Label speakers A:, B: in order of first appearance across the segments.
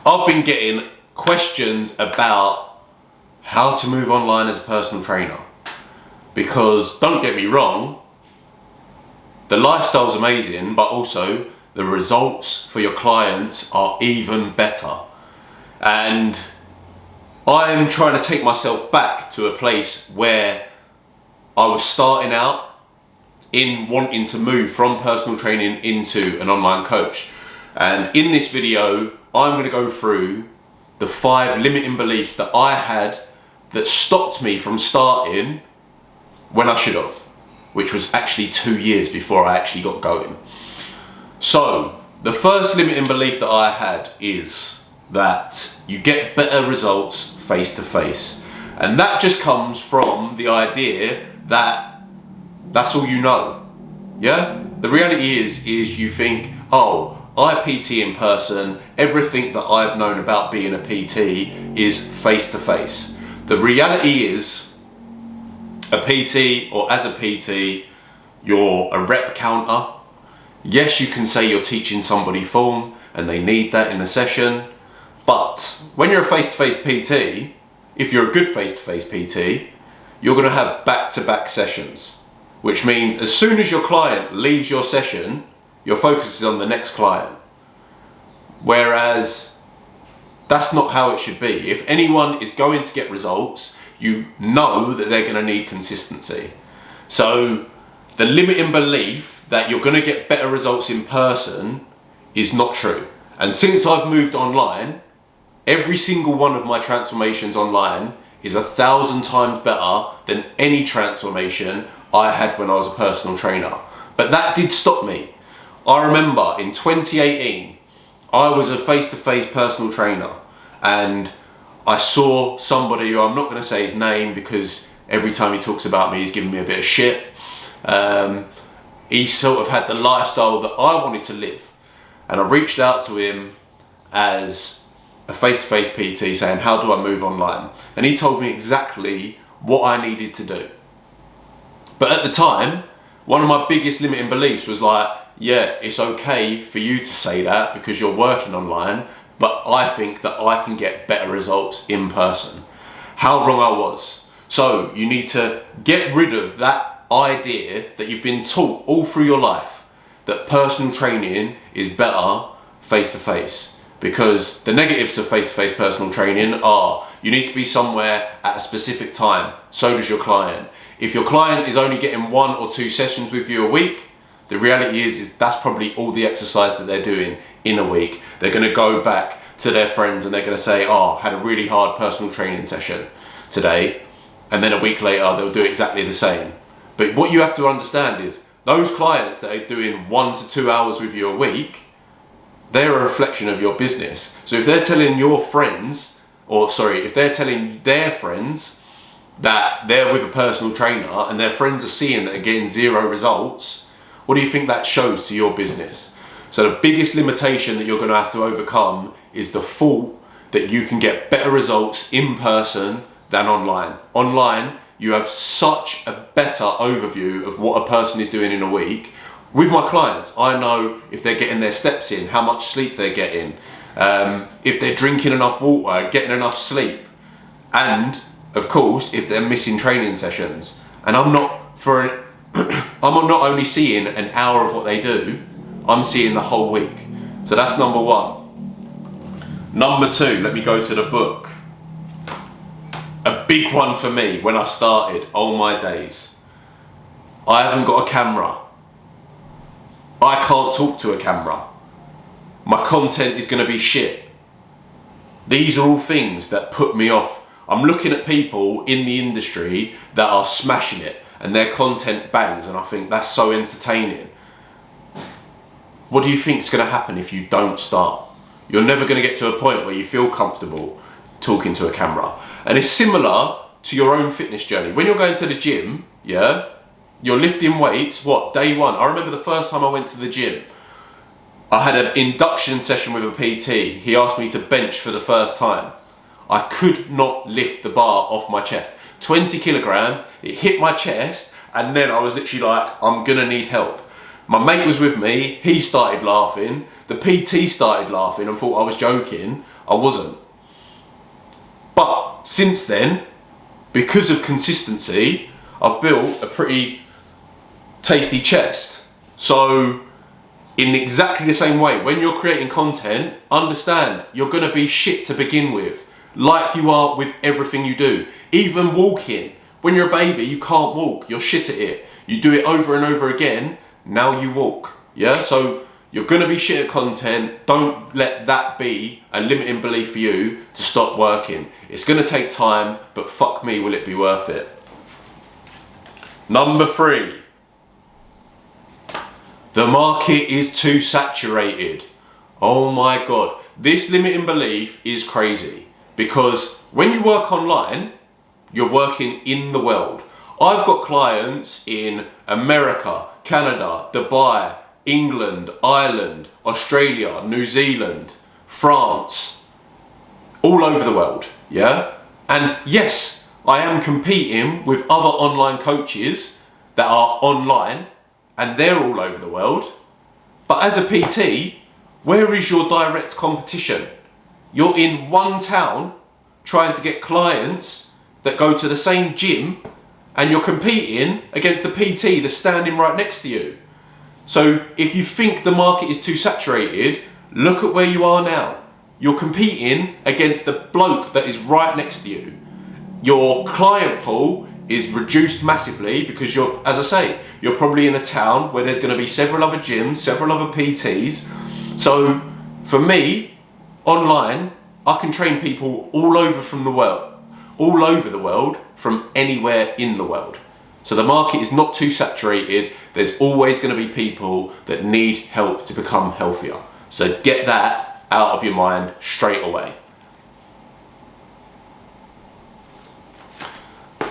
A: I've been getting questions about how to move online as a personal trainer. Because don't get me wrong, the lifestyle's amazing, but also the results for your clients are even better. And I'm trying to take myself back to a place where I was starting out in wanting to move from personal training into an online coach. And in this video, I'm going to go through the 5 limiting beliefs that I had that stopped me from starting when I should have, which was actually 2 years before I actually got going. So the first limiting belief that I had is that you get better results face to face. And that just comes from the idea that that's all you know. Yeah? The reality is you think, oh, I PT in person, everything that I've known about being a PT is face to face. The reality is, a PT or as a PT, you're a rep counter. Yes, you can say you're teaching somebody form and they need that in a session, but when you're a face-to-face PT, if you're a good face-to-face PT, you're going to have back-to-back sessions, which means as soon as your client leaves your session, your focus is on the next client. Whereas that's not how it should be. If anyone is going to get results, you know that they're going to need consistency. So the limiting belief that you're going to get better results in person is not true. And since I've moved online, every single one of my transformations online is 1,000 times better than any transformation I had when I was a personal trainer. But that did stop me. I remember in 2018, I was a face-to-face personal trainer and I saw somebody who I'm not going to say his name because every time he talks about me, he's giving me a bit of shit. He sort of had the lifestyle that I wanted to live. And I reached out to him as a face-to-face PT saying, how do I move online? And he told me exactly what I needed to do. But at the time, one of my biggest limiting beliefs was like, yeah, it's okay for you to say that because you're working online, but I think that I can get better results in person. How wrong I was. So you need to get rid of that idea that you've been taught all through your life, that personal training is better face-to-face. Because the negatives of face-to-face personal training are you need to be somewhere at a specific time, so does your client. If your client is only getting 1 or 2 sessions with you a week, the reality is that's probably all the exercise that they're doing in a week. They're going to go back to their friends and they're going to say, oh, I had a really hard personal training session today. And then a week later, they'll do exactly the same. But what you have to understand is those clients that are doing 1 to 2 hours with you a week, they're a reflection of your business. So if they're telling your friends, if they're telling their friends that they're with a personal trainer and their friends are seeing that they're getting 0 results, what do you think that shows to your business? So the biggest limitation that you're going to have to overcome is the thought that you can get better results in person than online. Online, you have such a better overview of what a person is doing in a week. With my clients, I know if they're getting their steps in, how much sleep they're getting, if they're drinking enough water, getting enough sleep, and of course, if they're missing training sessions. And I'm not only seeing an hour of what they do, I'm seeing the whole week. So that's number 1. Number 2, let me go to the book. A big one for me when I started, oh my days. I haven't got a camera. I can't talk to a camera. My content is going to be shit. These are all things that put me off. I'm looking at people in the industry that are smashing it and their content bangs and I think that's so entertaining. What do you think is going to happen if you don't start? You're never going to get to a point where you feel comfortable talking to a camera. And it's similar to your own fitness journey. When you're going to the gym, yeah, you're lifting weights, day 1. I remember the first time I went to the gym, I had an induction session with a PT. He asked me to bench for the first time. I could not lift the bar off my chest. 20 kilograms, it hit my chest, and then I was literally like, I'm gonna need help. My mate was with me, he started laughing, the PT started laughing and thought I was joking. I wasn't. But since then, because of consistency, I've built a pretty tasty chest. So in exactly the same way, when you're creating content, understand you're going to be shit to begin with, like you are with everything you do. Even walking. When you're a baby, you can't walk, you're shit at it. You do it over and over again, now you walk. Yeah, so you're going to be shit at content. Don't let that be a limiting belief for you to stop working. It's going to take time, but fuck me, will it be worth it? Number 3. The market is too saturated. Oh my God. This limiting belief is crazy, because when you work online, you're working in the world. I've got clients in America, Canada, Dubai, England, Ireland, Australia, New Zealand, France, all over the world, yeah? And yes, I am competing with other online coaches that are online, and they're all over the world. But as a PT, where is your direct competition? You're in one town trying to get clients that go to the same gym, and you're competing against the PT that's standing right next to you. So if you think the market is too saturated, look at where you are now. You're competing against the bloke that is right next to you. Your client pool is reduced massively because you're, as I say, you're probably in a town where there's going to be several other gyms, several other PTs. So for me, online, I can train people all over the world from anywhere in the world. So the market is not too saturated. There's always going to be people that need help to become healthier. So get that out of your mind straight away.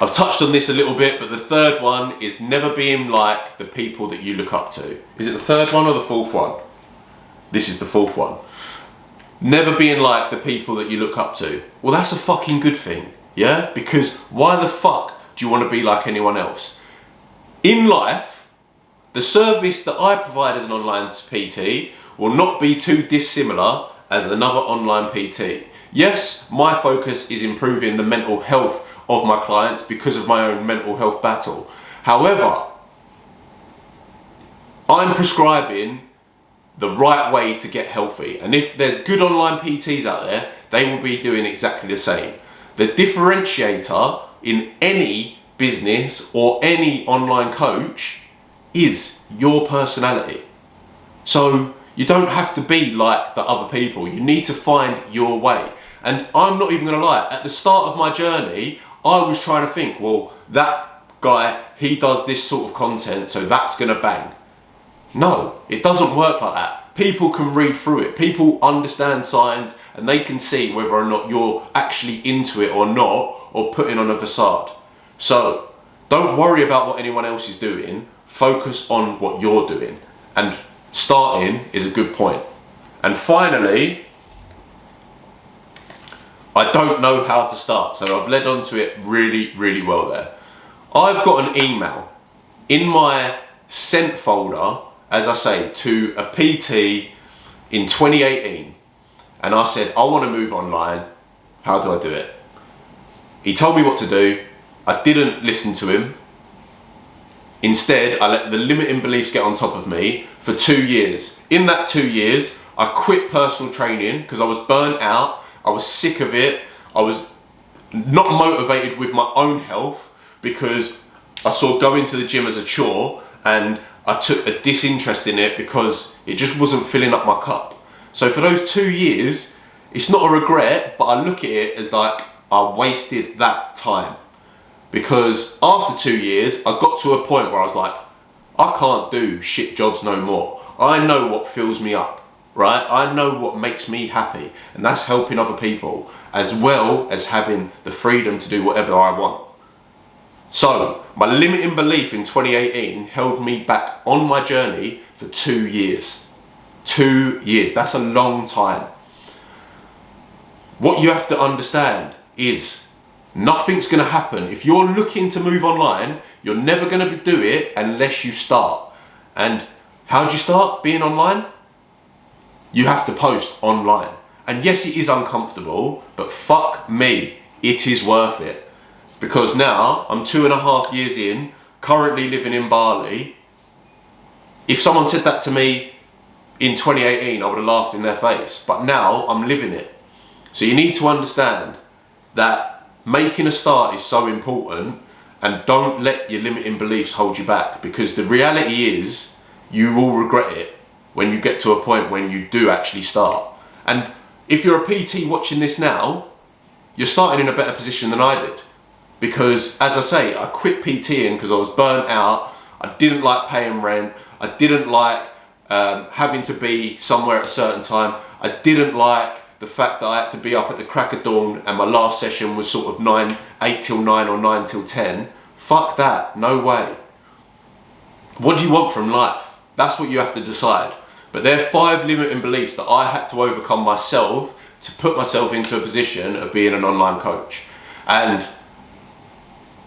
A: I've touched on this a little bit, but the third one is never being like the people that you look up to. Is it the third one or the fourth one? This is the fourth one. Never being like the people that you look up to. Well, that's a fucking good thing, yeah? Because why the fuck do you want to be like anyone else? In life, the service that I provide as an online PT will not be too dissimilar as another online PT. Yes, my focus is improving the mental health of my clients because of my own mental health battle. However, I'm prescribing the right way to get healthy. And if there's good online PTs out there, they will be doing exactly the same. The differentiator in any business or any online coach is your personality. So you don't have to be like the other people. You need to find your way. And I'm not even gonna lie, at the start of my journey, I was trying to think, well, that guy, he does this sort of content, so that's gonna bang. No, it doesn't work like that. People can read through it. People understand signs and they can see whether or not you're actually into it or not, or putting on a facade. So don't worry about what anyone else is doing. Focus on what you're doing. And starting is a good point. And finally, I don't know how to start. So I've led on to it really, really well there. I've got an email in my sent folder, as I say, to a PT in 2018. And I said, I want to move online. How do I do it? He told me what to do. I didn't listen to him. Instead, I let the limiting beliefs get on top of me for 2 years. In that 2 years, I quit personal training because I was burnt out. I was sick of it. I was not motivated with my own health because I saw going to the gym as a chore, and I took a disinterest in it because it just wasn't filling up my cup. So for those 2 years, it's not a regret, but I look at it as like I wasted that time. Because after 2 years, I got to a point where I was like, I can't do shit jobs no more. I know what fills me up, right? I know what makes me happy, and that's helping other people, as well as having the freedom to do whatever I want. So, my limiting belief in 2018 held me back on my journey for 2 years. 2 years, that's a long time. What you have to understand is nothing's gonna happen. If you're looking to move online, you're never gonna do it unless you start. And How do you start being online? You have to post online. And yes, it is uncomfortable, but fuck me, it is worth it. Because now I'm 2.5 years in, currently living in Bali. If someone said that to me in 2018, I would have laughed in their face. But now I'm living it. So you need to understand that making a start is so important, and don't let your limiting beliefs hold you back, because the reality is you will regret it when you get to a point when you do actually start. And if you're a PT watching this now, you're starting in a better position than I did. Because as I say, I quit PTing because I was burnt out. I didn't like paying rent. I didn't like having to be somewhere at a certain time. I didn't like the fact that I had to be up at the crack of dawn and my last session was sort of 8 till 9 or 9 till 10. Fuck that, no way. What do you want from life? That's what you have to decide. But there are 5 limiting beliefs that I had to overcome myself to put myself into a position of being an online coach. And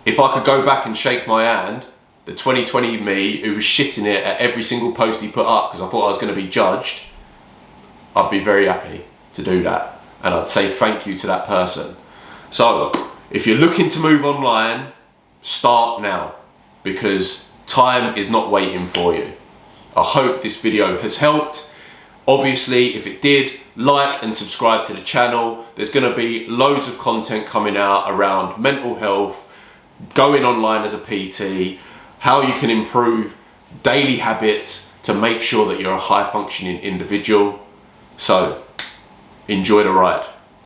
A: if I could go back and shake my hand, the 2020 me who was shitting it at every single post he put up because I thought I was going to be judged, I'd be very happy to do that. And I'd say thank you to that person. So if you're looking to move online, start now, because time is not waiting for you. I hope this video has helped. Obviously, if it did, like and subscribe to the channel. There's going to be loads of content coming out around mental health, going online as a PT, how you can improve daily habits to make sure that you're a high functioning individual. So enjoy the ride.